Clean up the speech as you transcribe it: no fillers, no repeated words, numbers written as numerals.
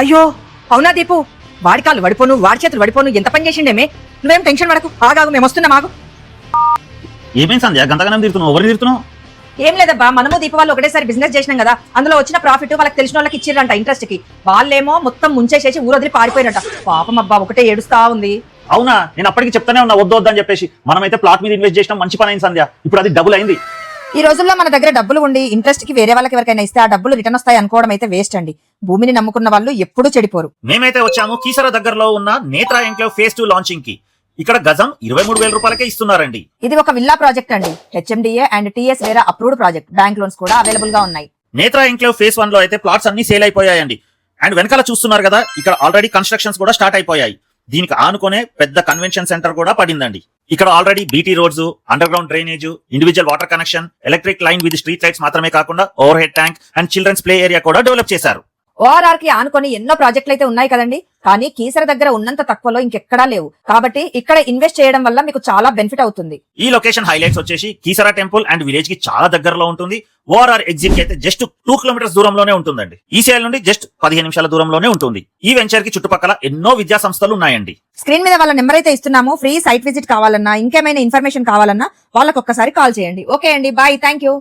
అయ్యో అవునా దీపు, వాడి కాళ్ళు పడిపోను, వాడి చేతులు పడిపోను, ఎంత పని చేసిండేమే. నువ్వేం టెన్షన్ పడకు, ఆగాగు, మేము వస్తున్నాం, ఆగు. ఏమైంది సంధ్య గంతగానం తిడుతున్నావు? ఎవరిని తిడుతున్నావు? ఏం లేదబ్బా, మనము దీపు వాళ్ళు ఒకటేసారి బిజినెస్ చేసినాం కదా, అందులో వచ్చిన ప్రాఫిట్ వాళ్ళకి తెలిసిన వాళ్ళకి ఇచ్చిర్రంట ఇంట్రెస్ట్ కి. వాళ్ళేమో మొత్తం ముంచేసేసి ఊరొదిలి పారిపోయారంట. పాపం అబ్బా, ఒకటే ఏడుస్తా ఉంది. అవునా, నేను అప్పటికి చెప్తానే ఉన్నా వద్దు వద్దని చెప్పేసి. మనమైతే ప్లాట్ మీద ఇన్వెస్ట్ చేసినాం, మంచి పని అయింది సంధ్య. ఇప్పుడు అది డబుల్ అయింది. ఈ రోజుల్లో మన దగ్గర డబ్బులు ఉండి ఇంట్రెస్ట్ కి వేరే వాళ్ళకి ఎవరికైనా ఇస్తే ఆ డబ్బులు రిటర్న్ వస్తాయి అనుకోవడం అయితే వేస్ట్ అండి. భూమిని నమ్ముకున్న వాళ్ళు ఎప్పుడూ చెడిపోరు. మేమైతే వచ్చాము కీసర దగ్గరలో ఉన్న నేత్రా ఎంక్లేవ్ ఫేజ్ 2 లాంచింగ్ కి. ఇక్కడ గజం 23,000 రూపాయలకే ఇస్తున్నారండి. ఇది ఒక విల్లా ప్రాజెక్ట్ అండి. హెచ్ఎండిఏ అండ్ టీఎస్ వేరే అప్రూవ్డ్ ప్రాజెక్ట్. బ్యాంక్ లోన్స్ కూడా అవైలబుల్ గా ఉన్నాయి. నేత్రా ఎంక్లేవ్ ఫేజ్ 1 లో అయితే ప్లాట్స్ అన్ని సేల్ అయిపోయాయండి. అండ్ వెనకాల చూస్తున్నారు కదా, ఇక్కడ ఆల్రెడీ కన్స్ట్రక్షన్స్ కూడా స్టార్ట్ అయిపోయాయి. దీనికి ఆనుకునే పెద్ద కన్వెన్షన్ సెంటర్ కూడా పడిందండి. ఇక్కడ already BT roads, underground drainage, individual water connection, electric line with street lights మాత్రమే కాకుండా overhead tank and children's play area కూడా డెవలప్ చేశారు. ఓఆర్ఆర్ కి ఆనుకొని ఎన్నో ప్రాజెక్టులు అయితే ఉన్నాయి కదండి, కానీ కీసర దగ్గర ఉన్నంత తక్కువలో ఇంకెక్కడా లేవు. కాబట్టి ఇక్కడ ఇన్వెస్ట్ చేయడం వల్ల మీకు చాలా బెనిఫిట్ అవుతుంది. ఈ లొకేషన్ హైలైట్స్ వచ్చేసి కీసరా టెంపుల్ అండ్ విలేజ్ కి చాలా దగ్గరలో ఉంటుంది. ఓఆర్ఆర్ ఎగ్జిట్ కి అయితే జస్ట్ 2 కిలోమీటర్స్ దూరంలోనే ఉంటుందండి. ఈ సేల్ నుండి జస్ట్ 15 నిమిషాల దూరంలోనే ఉంటుంది. ఈ వెంచర్ కి చుట్టుపక్కల ఎన్నో విద్యా సంస్థలు ఉన్నాయండి. స్క్రీన్ మీద వాళ్ళ నెంబర్ అయితే ఇస్తున్నాము. ఫ్రీ సైట్ విజిట్ కావాలన్నా, ఇంకేమైనా ఇన్ఫర్మేషన్ కావాలన్నా వాళ్ళకి ఒక్కసారి కాల్ చేయండి. ఓకే అండి, బాయ్, థ్యాంక్ యూ.